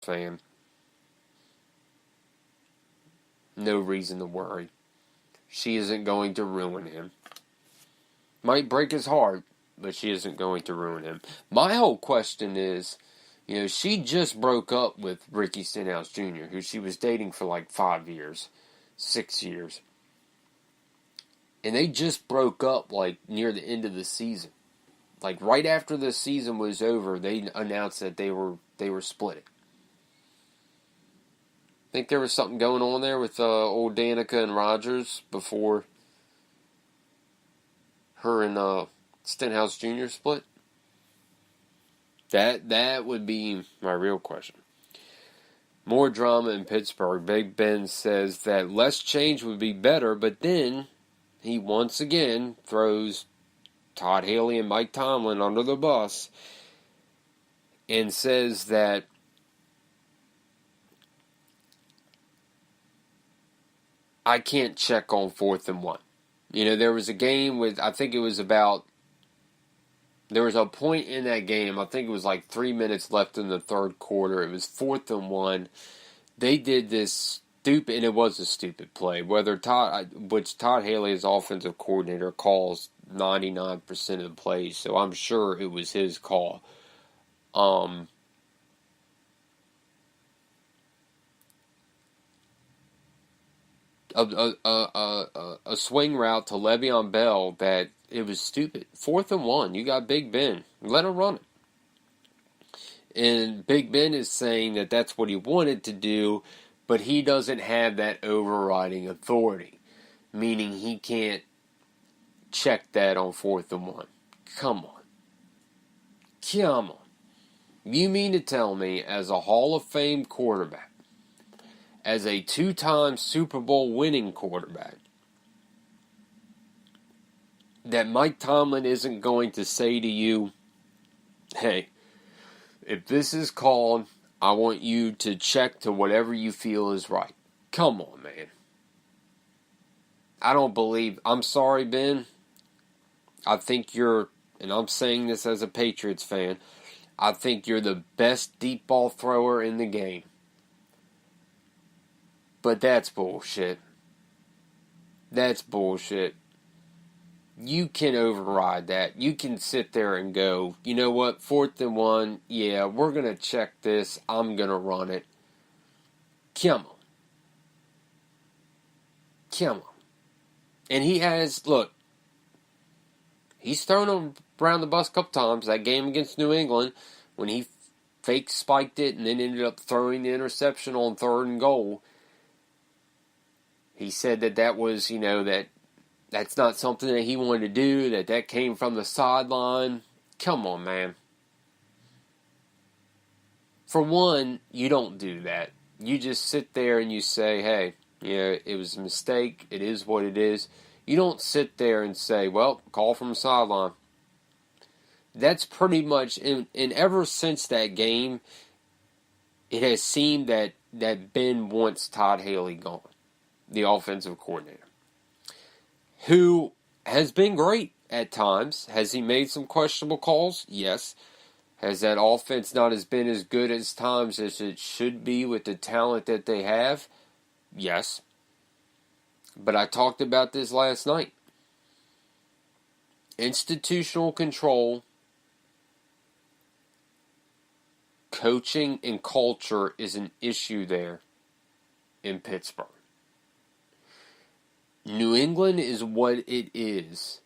fan. No reason to worry. She isn't going to ruin him. Might break his heart, but she isn't going to ruin him. My whole question is, she just broke up with Ricky Stenhouse Jr., who she was dating for like 5 years, 6 years. And they just broke up like near the end of the season. Like right after the season was over, they announced that they were splitting. Think there was something going on there with old Danica and Rogers before her and Stenhouse Jr. split? That would be my real question. More drama in Pittsburgh. Big Ben says that less change would be better, but then he once again throws Todd Haley and Mike Tomlin under the bus and says that I can't check on 4th and 1. There was a game with, I think it was about, there was a point in that game, I think it was like 3 minutes left in the third quarter. It was 4th and 1. They did this stupid, and it was a stupid play, which Todd Haley, as offensive coordinator, calls 99% of the plays, so I'm sure it was his call. A swing route to Le'Veon Bell that it was stupid. 4th and 1, you got Big Ben. Let him run it. And Big Ben is saying that that's what he wanted to do, but he doesn't have that overriding authority, meaning he can't check that on 4th and 1. Come on. You mean to tell me, as a Hall of Fame quarterback, as a 2-time Super Bowl winning quarterback, that Mike Tomlin isn't going to say to you, hey, if this is called, I want you to check to whatever you feel is right. Come on, man. I'm sorry, Ben. I think you're, and I'm saying this as a Patriots fan, I think you're the best deep ball thrower in the game. But that's bullshit. That's bullshit. You can override that. You can sit there and go, you know what, 4th and 1, yeah, we're going to check this. I'm going to run it. Come on. And he has, look, he's thrown him around the bus a couple times. That game against New England, when he fake spiked it and then ended up throwing the interception on 3rd and goal, he said that was, that's not something that he wanted to do, that came from the sideline. Come on, man. For one, you don't do that. You just sit there and you say, hey, it was a mistake. It is what it is. You don't sit there and say, well, call from the sideline. That's pretty much, and ever since that game, it has seemed that Ben wants Todd Haley gone, the offensive coordinator, who has been great at times. Has he made some questionable calls? Yes. Has that offense not been as good as times as it should be with the talent that they have? Yes. But I talked about this last night. Institutional control, coaching, and culture is an issue there in Pittsburgh. New England is what it is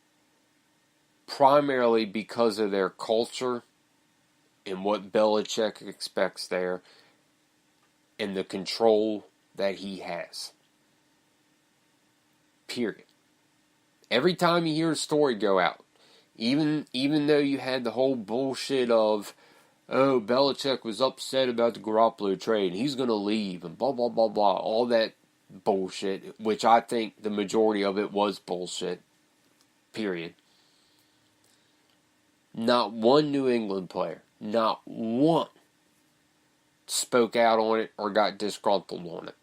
primarily because of their culture and what Belichick expects there and the control that he has. Period. Every time you hear a story go out, even though you had the whole bullshit of, oh, Belichick was upset about the Garoppolo trade, he's going to leave, and blah, blah, blah, blah, all that bullshit, which I think the majority of it was bullshit. Period. Not one New England player, not one, spoke out on it or got disgruntled on it.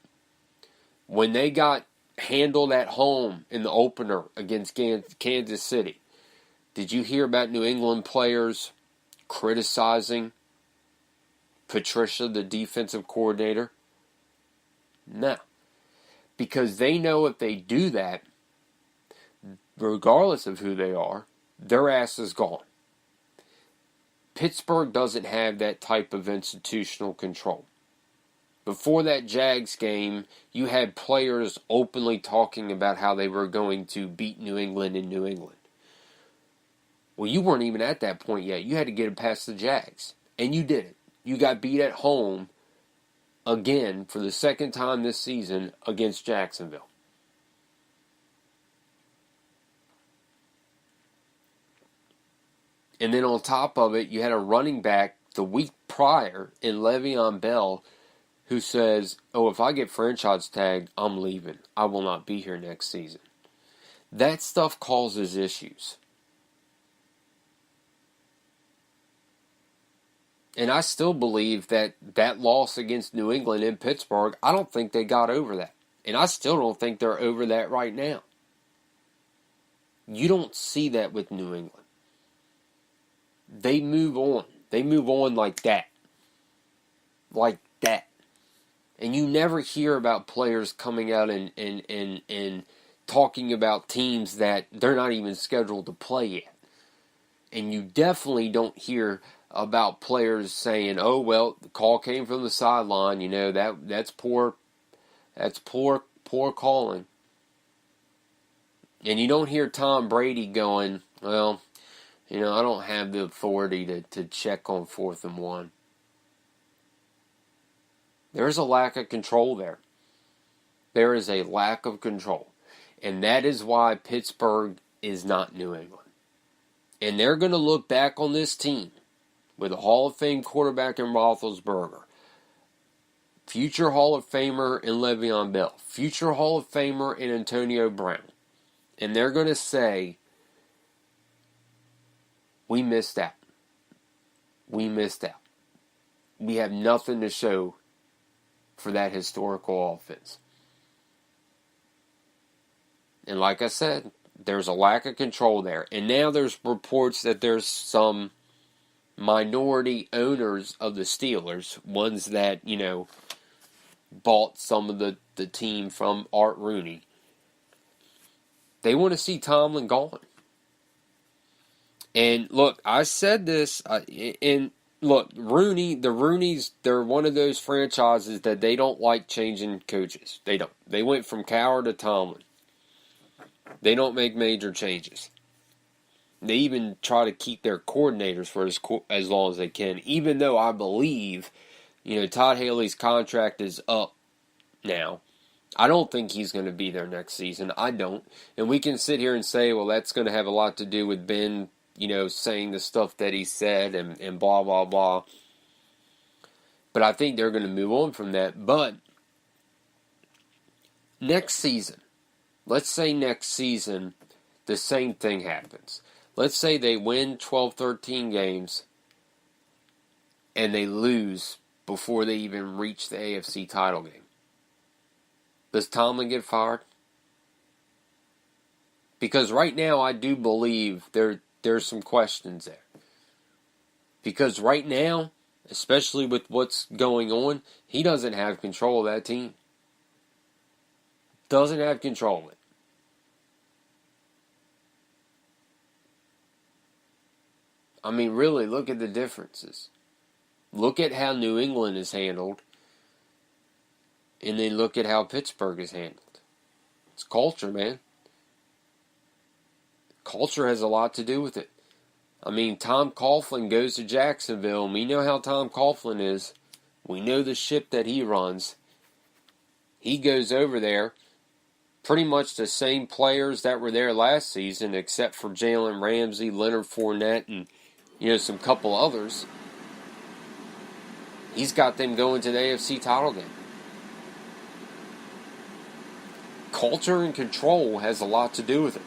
When they got handled at home in the opener against Kansas City, did you hear about New England players criticizing Patricia, the defensive coordinator? No. Because they know if they do that, regardless of who they are, their ass is gone. Pittsburgh doesn't have that type of institutional control. Before that Jags game, you had players openly talking about how they were going to beat New England in New England. Well, you weren't even at that point yet. You had to get it past the Jags. And you did it. You got beat at home again for the second time this season against Jacksonville. And then on top of it, you had a running back the week prior in Le'Veon Bell who says, oh, if I get franchise tagged, I'm leaving. I will not be here next season. That stuff causes issues. And I still believe that loss against New England in Pittsburgh, I don't think they got over that. And I still don't think they're over that right now. You don't see that with New England. They move on. They move on like that. Like that. And you never hear about players coming out and talking about teams that they're not even scheduled to play yet. And you definitely don't hear about players saying, oh, well, the call came from the sideline. You know, that's poor calling. And you don't hear Tom Brady going, well, you know, I don't have the authority to check on 4th and 1. There's a lack of control there. There is a lack of control. And that is why Pittsburgh is not New England. And they're going to look back on this team with a Hall of Fame quarterback in Roethlisberger, future Hall of Famer in Le'Veon Bell, future Hall of Famer in Antonio Brown. And they're going to say, we missed out. We missed out. We have nothing to show for that historical offense. And like I said, there's a lack of control there. And now there's reports that there's some minority owners of the Steelers, ones that, you know, bought some of the team from Art Rooney. They want to see Tomlin gone. And look, I said this, and look, the Rooneys, they're one of those franchises that they don't like changing coaches. They don't. They went from Cowher to Tomlin. They don't make major changes. They even try to keep their coordinators for as long as they can, even though I believe, you know, Todd Haley's contract is up now. I don't think he's going to be there next season. I don't. And we can sit here and say, well, that's going to have a lot to do with Ben, you know, saying the stuff that he said and blah, blah, blah. But I think they're going to move on from that. But next season, let's say next season, the same thing happens. Let's say they win 12, 13 games and they lose before they even reach the AFC title game. Does Tomlin get fired? Because right now I do believe there's some questions there. Because right now, especially with what's going on, he doesn't have control of that team. Doesn't have control of it. I mean, really, look at the differences. Look at how New England is handled, and then look at how Pittsburgh is handled. It's culture, man. Culture has a lot to do with it. I mean, Tom Coughlin goes to Jacksonville, and we know how Tom Coughlin is. We know the ship that he runs. He goes over there, pretty much the same players that were there last season, except for Jalen Ramsey, Leonard Fournette, and, you know, some couple others. He's got them going to the AFC title game. Culture and control has a lot to do with it.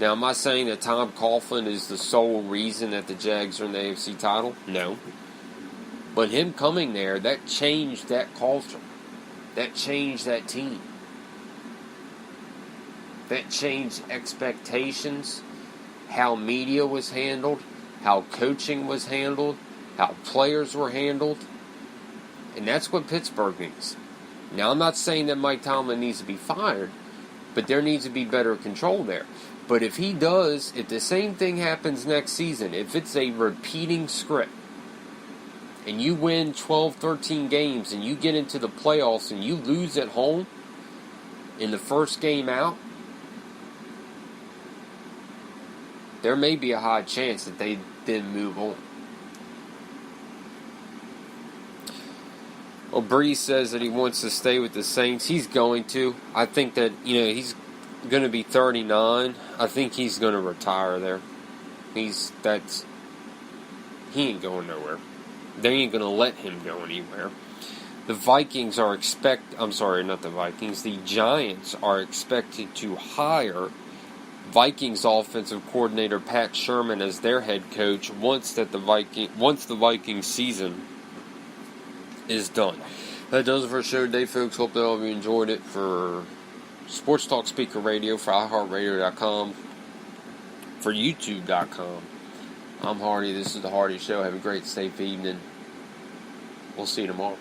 Now, am I saying that Tom Coughlin is the sole reason that the Jags are in the AFC title? No. But him coming there, that changed that culture. That changed that team. That changed expectations, how media was handled, how coaching was handled, how players were handled, and that's what Pittsburgh needs. Now, I'm not saying that Mike Tomlin needs to be fired, but there needs to be better control there. But if he does, if the same thing happens next season, if it's a repeating script, and you win 12, 13 games, and you get into the playoffs, and you lose at home in the first game out, there may be a high chance that they then move on. Well, Breeze says that he wants to stay with the Saints. He's going to. I think that, he's going to be 39. I think he's going to retire there. He ain't going nowhere. They ain't going to let him go anywhere. The Vikings are the Giants are expected to hire Vikings offensive coordinator Pat Sherman as their head coach once the Viking season is done. That does it for our show today, folks. Hope that all of you enjoyed it. For Sports Talk Speaker Radio, for iHeartRadio.com, for YouTube.com. I'm Hardy. This is the Hardy Show. Have a great, safe evening. We'll see you tomorrow.